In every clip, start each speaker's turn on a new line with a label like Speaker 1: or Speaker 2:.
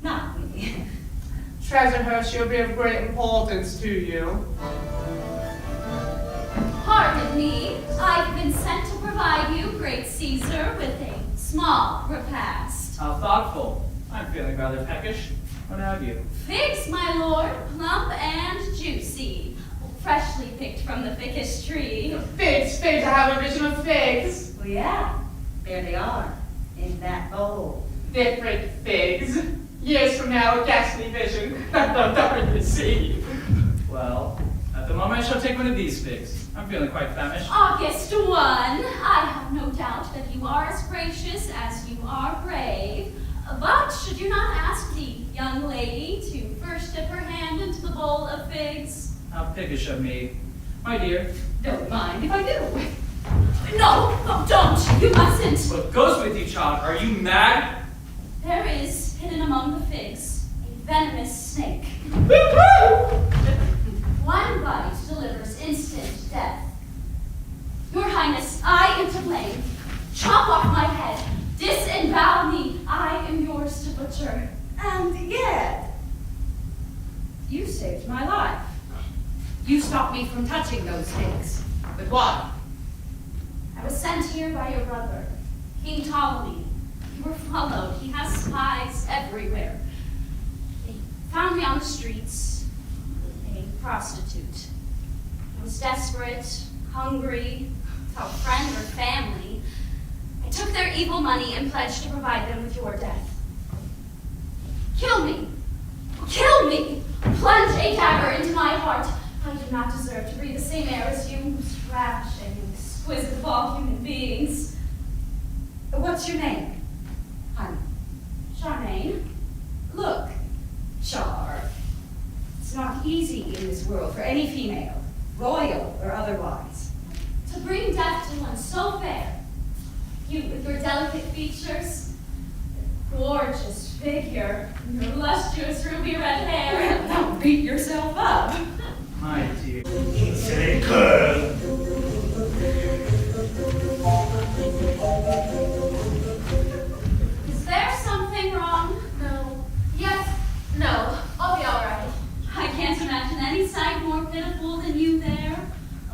Speaker 1: Not me.
Speaker 2: Treasure her, she'll be of great importance to you.
Speaker 3: Pardon me, I've been sent to provide you, great Caesar, with a small repast.
Speaker 4: How thoughtful. I'm feeling rather peckish. What have you?
Speaker 3: Figs, my lord, plump and juicy, freshly picked from the thickest tree.
Speaker 2: Figs, I have a vision of figs.
Speaker 1: Well, yeah, there they are, in that bowl.
Speaker 2: Different figs. Years from now, a ghastly vision. Don't you see?
Speaker 4: Well, at the moment I shall take one of these figs. I'm feeling quite famished.
Speaker 3: August 1, I have no doubt that you are as gracious as you are brave. But should you not ask the young lady to first dip her hand into the bowl of figs?
Speaker 4: How piggish of me. My dear.
Speaker 1: Don't mind if I do.
Speaker 3: No, don't. You mustn't.
Speaker 4: What goes with you, child? Are you mad?
Speaker 3: There is, hidden among the figs, a venomous snake. One bite delivers instant death. Your Highness, I am to blame. Chop off my head. Disembowel me. I am yours to butcher.
Speaker 1: And yet, you saved my life. You stopped me from touching those things. But why?
Speaker 3: I was sent here by your brother, King Ptolemy. You were followed. He has spies everywhere. They found me on the streets with a prostitute. I was desperate, hungry, without friend or family. I took their evil money and pledged to provide them with your death. Kill me! Kill me! Plunge a dagger into my heart. I do not deserve to breathe the same air as you, most rash and exquisite of all human beings.
Speaker 1: What's your name, honey?
Speaker 3: Charmion.
Speaker 1: Look, Char. It's not easy in this world for any female, royal or otherwise.
Speaker 3: To bring death to one so fair, you with your delicate features, your gorgeous figure, and your lustrous ruby red hair.
Speaker 1: Don't beat yourself up.
Speaker 4: My dear.
Speaker 5: Silly girl.
Speaker 3: Is there something wrong?
Speaker 6: No. Yes. No. I'll be all right.
Speaker 3: I can't imagine any sight more pitiful than you there,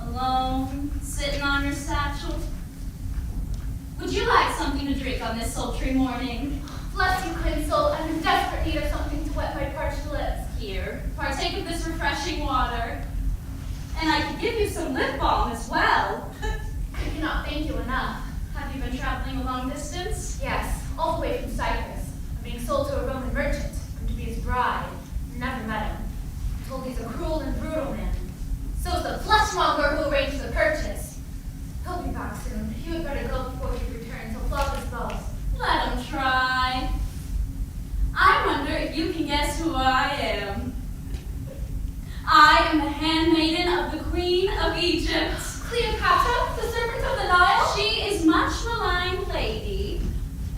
Speaker 3: alone, sitting on your satchel. Would you like something to drink on this sultry morning?
Speaker 6: Bless you, kind soul. I'm in desperate need of something to wet my parched lips.
Speaker 3: Here, partake of this refreshing water. And I could give you some lip balm as well.
Speaker 6: I cannot thank you enough.
Speaker 3: Have you been traveling a long distance?
Speaker 6: Yes, all the way from Cyprus. I'm being sold to a Roman merchant. I'm to be his bride. Never met him. I'm told he's a cruel and brutal man. So is the fleshmonger who arranged the purchase. He'll be back soon. You had better go before he returns. He'll flog his balls.
Speaker 3: Let him try. I wonder if you can guess who I am. I am the handmaiden of the Queen of Egypt.
Speaker 6: Cleopatra, the serpent of the Nile?
Speaker 3: She is much maligned lady,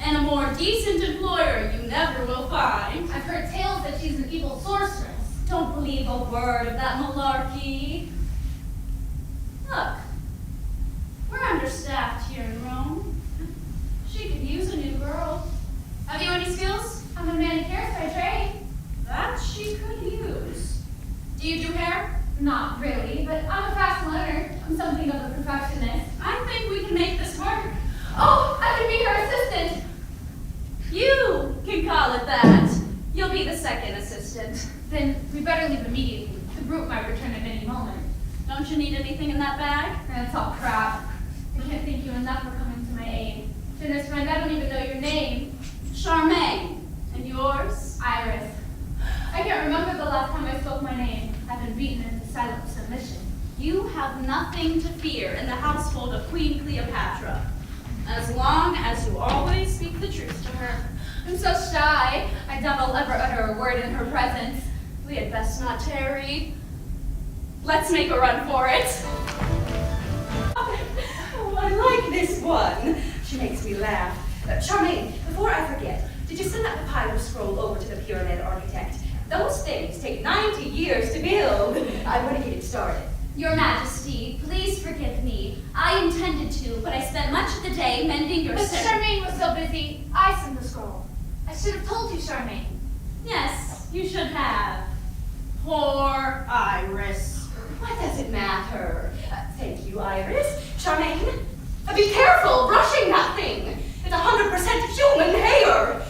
Speaker 3: and a more decent employer you never will find.
Speaker 6: I've heard tales that she's an evil sorceress.
Speaker 3: Don't believe a word of that malarkey. Look, we're understaffed here in Rome. She could use a new girl. Have you any skills?
Speaker 6: I'm a manicurist by trade.
Speaker 3: That she could use. Do you do hair?
Speaker 6: Not really, but I'm a fast learner. I'm something of a perfectionist.
Speaker 3: I think we can make this work.
Speaker 6: Oh, I can be her assistant.
Speaker 3: You can call it that. You'll be the second assistant.
Speaker 6: Then we better leave immediately. The brute might return at any moment.
Speaker 3: Don't you need anything in that bag?
Speaker 6: That's all crap. I can't thank you enough for coming to my aid. Generous friend, I don't even know your name.
Speaker 3: Charmaine. And yours?
Speaker 6: Iris. I can't remember the last time I spoke my name. I've been beaten into silent submission.
Speaker 3: You have nothing to fear in the household of Queen Cleopatra, as long as you always speak the truth to her.
Speaker 6: I'm so shy. I doubt I'll ever utter a word in her presence.
Speaker 3: We had best not tarry. Let's make a run for it.
Speaker 1: Oh, I like this one. She makes me laugh. Charmaine, before I forget, did you send that papyrus scroll over to the pyramid architect? Those things take 90 years to build. I want to get it started.
Speaker 3: Your Majesty, please forgive me. I intended to, but I spent much of the day mending your
Speaker 6: But
Speaker 3: ser-
Speaker 6: Charmaine was so busy, I sent the scroll. I should have told you, Charmaine.
Speaker 3: Yes, you should have. Poor Iris.
Speaker 1: What does it matter? Thank you, Iris. Charmaine, be careful brushing that thing. It's 100% human hair.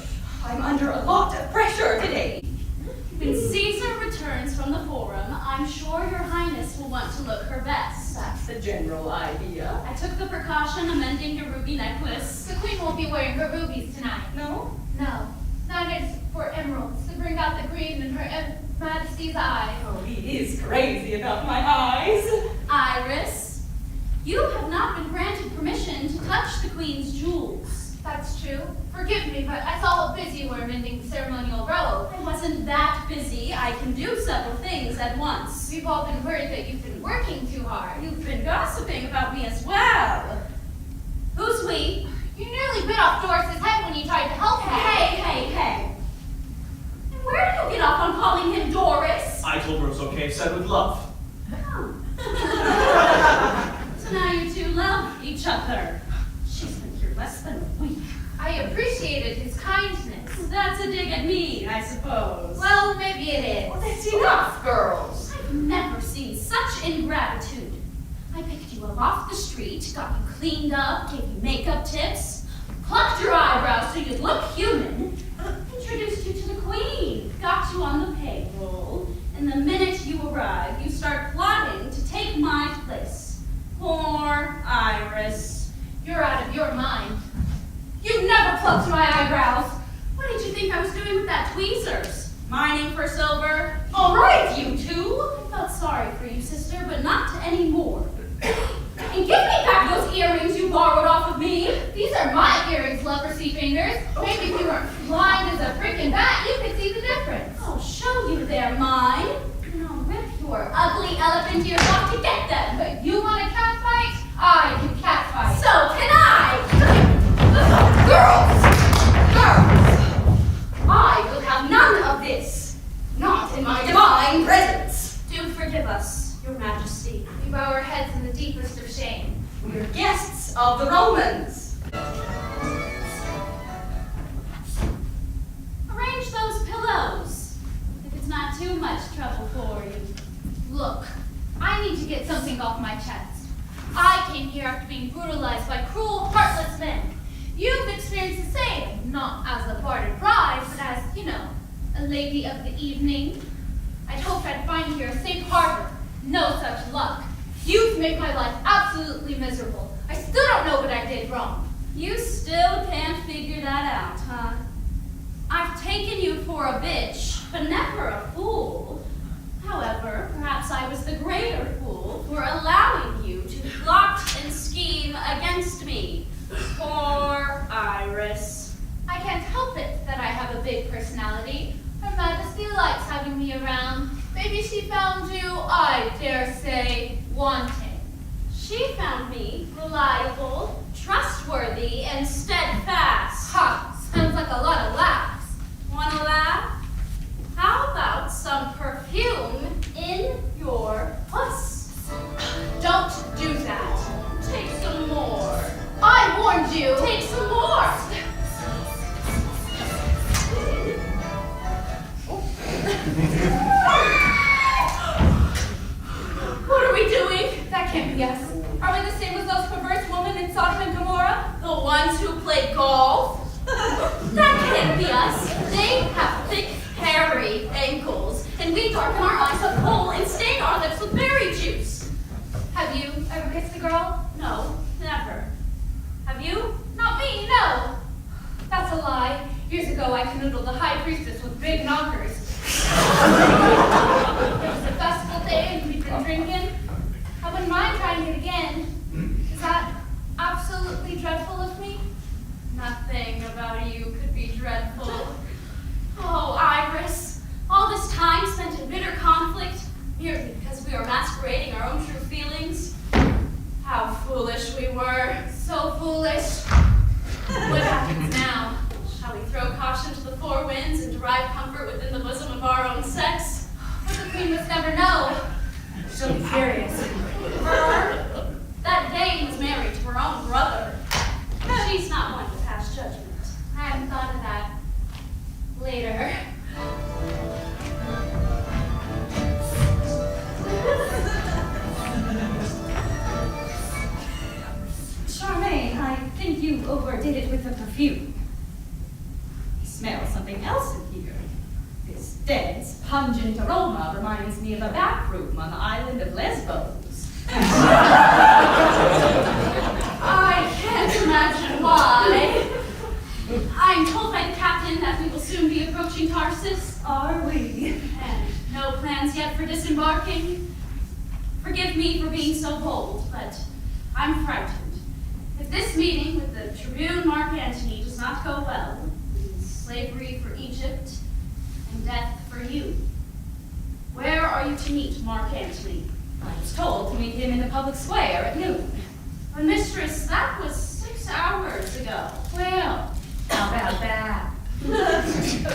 Speaker 1: I'm under a lot of pressure today.
Speaker 3: When Caesar returns from the forum, I'm sure your highness will want to look her best.
Speaker 1: That's the general idea.
Speaker 3: I took the precaution of mending your ruby necklace.
Speaker 6: The queen won't be wearing her rubies tonight.
Speaker 1: No?
Speaker 6: No. That is for emeralds to bring out the green in her majesty's eye.
Speaker 1: Oh, he is crazy about my eyes.
Speaker 3: Iris, you have not been granted permission to touch the queen's jewels.
Speaker 6: That's true. Forgive me, but I saw how busy you were mending the ceremonial robe.
Speaker 3: I wasn't that busy. I can do several things at once.
Speaker 6: We've all been worried that you've been working too hard.
Speaker 3: You've been gossiping about me as well. Who's we?
Speaker 6: You nearly bit off Doris's head when you tried to help him.
Speaker 3: Hey. And where do you get off on calling him Doris?
Speaker 4: I told her it was okay, said with love.
Speaker 3: Oh. So now you two love each other. She's been here less than a week.
Speaker 6: I appreciated his kindness.
Speaker 3: That's a dig at me, I suppose.
Speaker 6: Well, maybe it is.
Speaker 1: Well, that's enough, girls.
Speaker 3: I've never seen such ingratitude. I picked you up off the street, got you cleaned up, gave you makeup tips, plucked your eyebrows so you'd look human, introduced you to the queen, got you on the payroll, and the minute you arrive, you start plotting to take my place. Poor Iris.
Speaker 6: You're out of your mind. You've never plucked my eyebrows.
Speaker 3: What did you think I was doing with that tweezers? Mining for silver?
Speaker 1: All right, you two.
Speaker 3: I felt sorry for you, sister, but not anymore. And give me back those earrings you borrowed off of me.
Speaker 6: These are my earrings, leprosy fingers. Maybe if you weren't blind as a freaking bat, you could see the difference.
Speaker 3: I'll show you they're mine. And I'll rip your ugly elephant ears off to get them.
Speaker 6: But you want a cat fight? I can cat fight.
Speaker 3: So can I!
Speaker 1: Girls! I will have none of this. Not in my divine presence.
Speaker 3: Do forgive us, your majesty.
Speaker 6: We bow our heads in the deepest of shame.
Speaker 1: We're guests of the Romans.
Speaker 3: Arrange those pillows, if it's not too much trouble for you.
Speaker 6: Look, I need to get something off my chest. I came here after being brutalized by cruel, heartless men. You've experienced the same, not as a parted bride, but as, a lady of the evening. I'd hoped I'd find here a safe harbor. No such luck. You've made my life absolutely miserable. I still don't know what I did wrong.
Speaker 3: You still can't figure that out, huh? I've taken you for a bitch, but never a fool. However, perhaps I was the greater fool for allowing you to plot and scheme against me. Poor Iris.
Speaker 6: I can't help it that I have a big personality. Her Majesty likes having me around. Maybe she found you, I dare say, wanting.
Speaker 3: She found me reliable, trustworthy, and steadfast.
Speaker 6: Ha! Sounds like a lot of laughs.
Speaker 3: Wanna laugh? How about some perfume in your puss?
Speaker 6: Don't do that.
Speaker 3: Take some more.
Speaker 6: I warned you.
Speaker 3: Take some more. What are we doing?
Speaker 6: That can't be us. Are we the same as those perverse women in Sodom and Gomorrah?
Speaker 3: The ones who play golf? That can't be us. They have thick, hairy ankles, and we darken our eyes with coal and stain our lips with berry juice.
Speaker 6: Have you ever kissed a girl?
Speaker 3: No, never. Have you?
Speaker 6: Not me, no. That's a lie. Years ago, I canoodled the high priestess with big knockers. It was a festival day and we'd been drinking. I wouldn't mind trying it again. Is that absolutely dreadful of me?
Speaker 3: Nothing about you could be dreadful. Oh, Iris, all this time spent in bitter conflict, merely because we are masquerading our own true feelings. How foolish we were.
Speaker 6: So foolish. What happens now?
Speaker 3: Shall we throw caution to the four winds and derive comfort within the bosom of our own sex?
Speaker 6: But the queen must never know.
Speaker 1: She'll be furious.
Speaker 3: Her? That dame was married to her own brother. She's not one to pass judgment.
Speaker 6: I hadn't thought of that. Later.
Speaker 1: you overdid it with the perfume. I smell something else in here. This dense, pungent aroma reminds me of a back room on the island of Lesbos.
Speaker 3: I can't imagine why. I'm told by the captain that we will soon be approaching Tarsus.
Speaker 1: Are we?
Speaker 3: And no plans yet for disembarking. Forgive me for being so bold, but I'm frightened. If this meeting with the Tribune Mark Antony does not go well, it means slavery for Egypt and death for you. Where are you to meet Mark Antony?
Speaker 1: I was told to meet him in the public square at noon.
Speaker 3: But mistress, that was 6 hours ago.
Speaker 1: Well, how about that?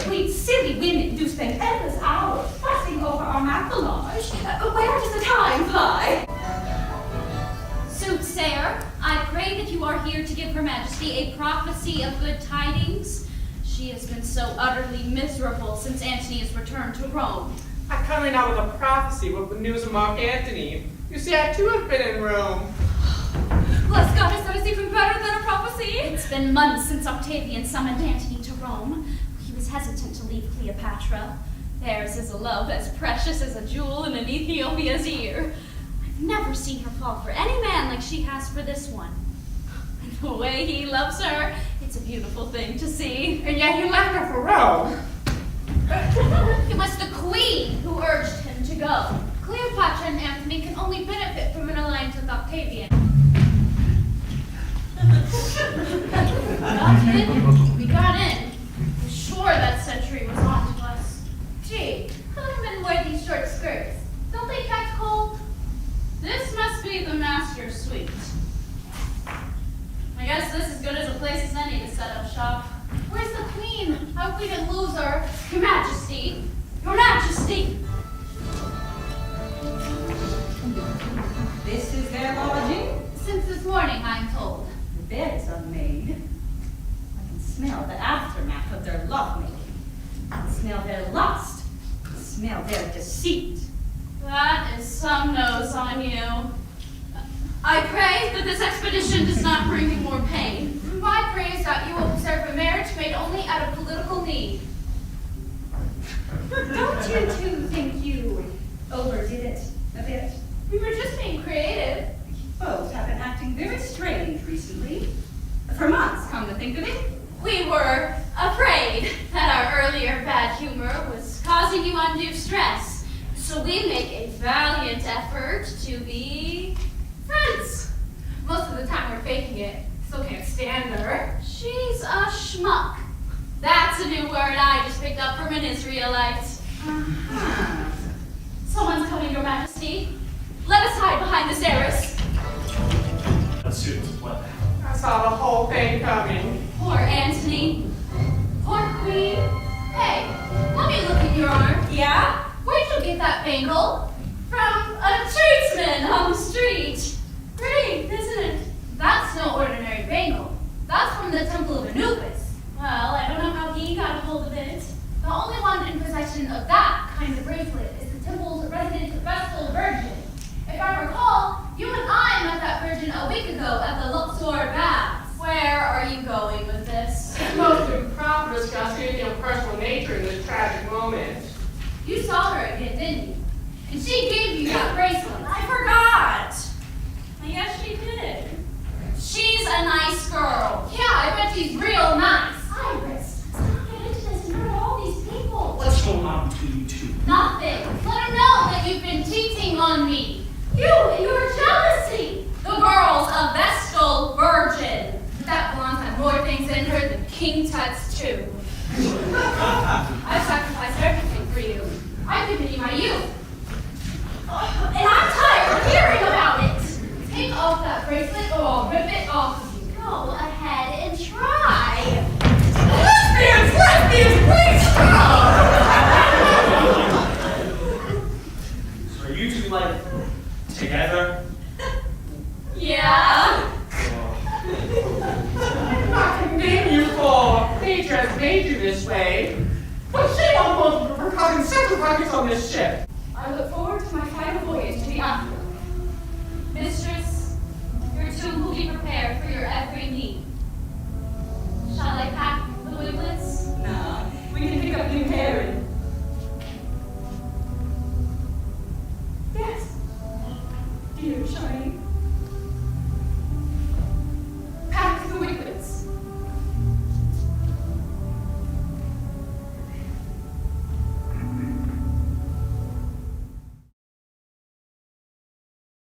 Speaker 1: We silly women do spend endless hours fussing over our mackelage. Where does the time fly?
Speaker 3: Soothsayer, I pray that you are here to give Her Majesty a prophecy of good tidings. She has been so utterly miserable since Antony has returned to Rome.
Speaker 2: I'm coming out with a prophecy with the news of Mark Antony. You see, I too have been in Rome.
Speaker 3: Bless Goddess, that is even better than a prophecy. It's been months since Octavian summoned Antony to Rome. He was hesitant to leave Cleopatra. Theirs is a love as precious as a jewel in an Ethiopia's ear. I've never seen her fall for any man like she has for this one. And the way he loves her, it's a beautiful thing to see.
Speaker 2: And yet he left her for Rome.
Speaker 3: It was the queen who urged him to go.
Speaker 6: Cleopatra and Antony can only benefit from an alliance with Octavian.
Speaker 3: We got in. I'm sure that century was on to us.
Speaker 6: Gee, how do men wear these short skirts? Don't they catch cold?
Speaker 3: This must be the master suite. I guess this is as good as a place as any to set up shop.
Speaker 6: Where's the queen? How we didn't lose her?
Speaker 3: Your Majesty! Your Majesty!
Speaker 1: This is their lodging?
Speaker 6: Since this morning, I'm told.
Speaker 1: The bed's unmade. I can smell the aftermath of their lovemaking. I can smell their lust. I can smell their deceit.
Speaker 3: That is some nose on you. I pray that this expedition does not bring you more pain.
Speaker 6: My prayer is that you will observe a marriage made only out of political need.
Speaker 1: Don't you two think you overdid it a bit?
Speaker 6: We were just being creative.
Speaker 1: Both have been acting very strange recently. For months, come to think of it.
Speaker 3: We were afraid that our earlier bad humor was causing you undue stress. So we make a valiant effort to be friends.
Speaker 6: Most of the time we're faking it. Still can't stand her.
Speaker 3: She's a schmuck. That's a new word I just picked up from an Israelite. Someone's coming, Your Majesty. Let us hide behind this arras.
Speaker 5: What?
Speaker 2: I saw the whole thing coming.
Speaker 3: Poor Antony. Poor Queen.
Speaker 6: Hey, let me look at your arm.
Speaker 3: Yeah?
Speaker 6: Where'd you get that bangle?
Speaker 3: From a tradesman on the street. Pretty, isn't it?
Speaker 6: That's no ordinary bangle. That's from the Temple of Anubis.
Speaker 3: Well, I don't know how he got a hold of it.
Speaker 6: The only one in possession of that kind of bracelet is the temple's resident Vestal Virgin. If I recall, you and I met that virgin a week ago at the Luxor Baths.
Speaker 3: Where are you going with this?
Speaker 2: It's most improper to discuss anything of personal nature in this tragic moment.
Speaker 6: You saw her again, didn't you? And she gave you that bracelet.
Speaker 3: I forgot. I guess she did. She's a nice girl.
Speaker 6: Yeah, I bet she's real nice. Iris, let's not get into this in front of all these people.
Speaker 5: What's going on between you two?
Speaker 6: Nothing. Let her know that you've been cheating on me. You and your jealousy.
Speaker 3: The girl's a Vestal Virgin.
Speaker 6: That blonde had more things in her than King Tut's too. I've sacrificed everything for you. I've given you my youth. And I'm tired of hearing about it. Take off that bracelet or I'll rip it off of you.
Speaker 3: Go ahead and try.
Speaker 2: Lesbians, please stop!
Speaker 5: So are you two like together?
Speaker 3: Yeah.
Speaker 2: Not condemn you for nature has made you this way. But shame on both of you for causing such a ruckus on this ship.